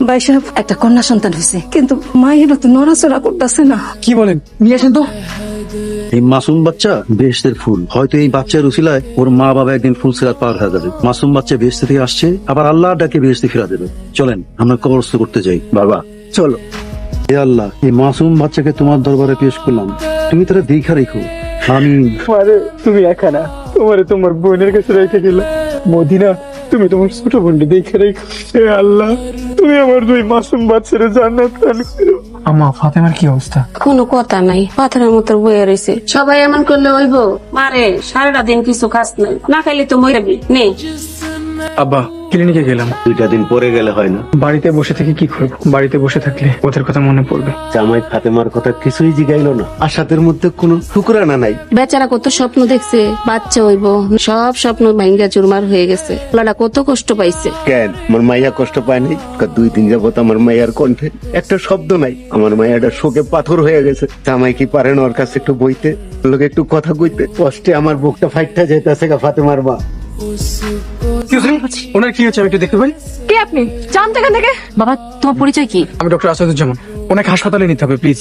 ভাই সাহেব, একটা কন্যা সন্তান হয়েছে, কিন্তু মায়ের তো নড়াচড়া করতেছে না। কি বলেন? নিয়ে আসেন তো। এই মাসুম বাচ্চা বেহেশতের ফুল, হয়তো এই বাচ্চার উসিলায় ওর মা বাবা একদিন ফুল সিরাত পার হয়ে যাবে। মাসুম বাচ্চা বেহেশতে থেকে আসছে, আবার আল্লাহ ডাকে বেহেশতে ফিরা দেবে। চলেন আমরা কবরস্থ করতে যাই। বাবা চলো। হে আল্লাহ, এই মাসুম বাচ্চাকে তোমার দরবারে পেশ করলাম, তুমি তারা দেখা রেখো। আমি তুমি একা না, তোমার বোনের কাছে রেখে গেলে। মদিনা, তুমি তোমার ছোট বোনকে দেখে রেখো। হে আল্লাহ, তুমি আমার দুই মাসুম বাচ্চারে জান্নাত দান করো। আম্মা, ফাতেমার কি অবস্থা? কোনো কথা নাই, পাথরের মতো বয়ে রয়েছে। সবাই এমন করলে হইব? মারে সারাটা দিন কিছু খাস নাই, না খাইলে তো মরবি। নে আব্বা, ক্লিনিকে গেলাম। 2টা দিন পরে গেলে হয় না? বাড়িতে বসে থেকে কি করবো? বাড়িতে বসে থাকলে ওদের কথা মনে পড়বে। জামাই ফাতেমার কথা কিছুই জিগাইলো না, আশাদের মধ্যে কোনো টুকরানা নাই। বেচারা কত স্বপ্ন দেখছে, বাচ্চা হইব, সব স্বপ্ন ভাঙ্গা চুরমার হয়ে গেছে। লালা কত কষ্ট পাইছে। কেন আমার মাইয়া কষ্ট পায় নাই? 2 দিন যাবত আমার মাইয়ার কণ্ঠে একটা শব্দ নাই। আমার মাইয়াটা শোকে পাথর হয়ে গেছে। জামাই কি পারেন ওর কাছে একটু বইতে, লোকে একটু কথা কইতে? কষ্টে আমার বুকটা ফাইটটা যাইতেছে গা ফাতেমার মা। ওনার কি হচ্ছে আমি একটু দেখতে পারি? কে আপনি? জানতে এখান থেকে। বাবা, তোমার পরিচয় কি? আমি ডক্টর আসাদুজ্জামান। ওনাকে হাসপাতালে নিতে হবে প্লিজ।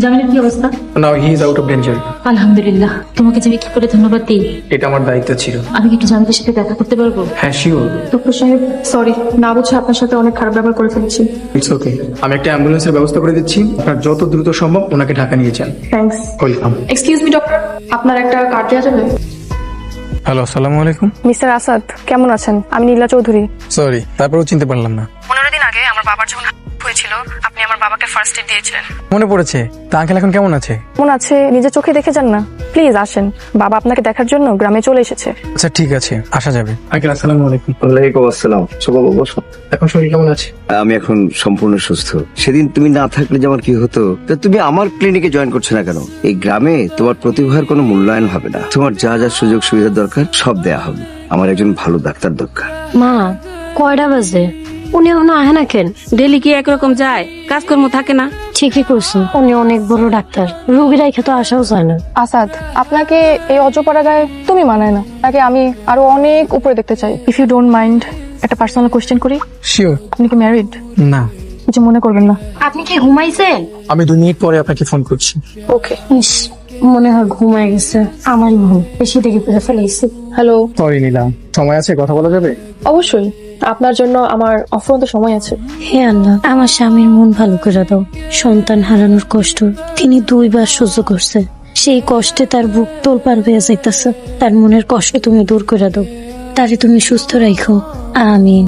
জামিলের কি অবস্থা? Now he is out of danger. আলহামদুলিল্লাহ। তোমাকে যে আমি কি করে ধন্যবাদ দিই। এটা আমার দায়িত্ব ছিল। আমি কি একটু জামিলের সাথে দেখা করতে পারবো? হ্যাঁ শিওর। ডক্টর সাহেব, সরি, না বুঝে আপনার সাথে অনেক খারাপ ব্যবহার করে ফেলেছি। It's okay. আমি একটা অ্যাম্বুলেন্সের ব্যবস্থা করে দিচ্ছি, আপনার যত দ্রুত সম্ভব ওনাকে ঢাকা নিয়ে যান। Thanks. Welcome. Excuse me doctor, আপনার একটা কার্ড দেওয়া যাবে? হ্যালো, আসসালামু আলাইকুম। মিস্টার আসাদ, কেমন আছেন? আমি নীলা চৌধুরী। সরি, তারপরেও চিনতে পারলাম না। 15 দিন আগে আমার বাবার যখন হয়েছিল, আপনি আমার বাবাকে ফার্স্ট এড দিয়েছিলেন। মনে পড়েছে। তা আঙ্কেল এখন কেমন আছে? কেমন আছে নিজের চোখে দেখে যান না, প্লিজ আসেন। বাবা আপনাকে দেখার জন্য গ্রামে চলে এসেছে। আচ্ছা ঠিক আছে, আসা যাবে। আঙ্কেল আসসালামু আলাইকুম। ওয়ালাইকুম আসসালাম। বাবা বসো। এখন শরীর কেমন আছে? আমি এখন সম্পূর্ণ সুস্থ। সেদিন তুমি না থাকলে যে আমার কি হতো? তা তুমি আমার ক্লিনিকে জয়েন করছো না কেন? এই গ্রামে তোমার প্রতিভার কোনো মূল্যায়ন হবে না। তোমার যা যা সুযোগ সুবিধা দরকার সব দেয়া হবে। আমার একজন ভালো ডাক্তার দরকার। মা, কয়টা বাজে? উনি এখনো আহে না কেন? ডেলি কি একরকম যায়? কাজকর্ম থাকে না? ঠিকই করছো, উনি অনেক বড় ডাক্তার, রোগী রাইখে তো আসাও যায় না। আসাদ, আপনাকে এই অজপাড়াগায় তুমি মানায় না, তাকে আমি আরো অনেক উপরে দেখতে চাই। ইফ ইউ ডোন্ট মাইন্ড, একটা পার্সোনাল কোশ্চেন করি। শিওর। আপনি কি ম্যারিড? না। কিছু মনে করবেন না। আপনি কি ঘুমাইছেন? আমি 2 মিনিট পরে আপনাকে ফোন করছি। ওকে। ইস, মনে হয় ঘুমায় গেছে। আমারই ভুল, বেশি দেখে ফেলে ফেলেছি। হ্যালো। সরি নিলাম, সময় আছে কথা বলা যাবে? অবশ্যই, আপনার জন্য আমার অফুরন্ত সময় আছে। হে আল্লাহ, আমার স্বামীর মন ভালো করে দাও। সন্তান হারানোর কষ্ট তিনি 2 বার সহ্য করছে। সেই কষ্টে তার বুক তোলপাড় হয়ে যাইতেছে। তার মনের কষ্ট তুমি দূর করে দাও, তারে তুমি সুস্থ রাখো। আমিন।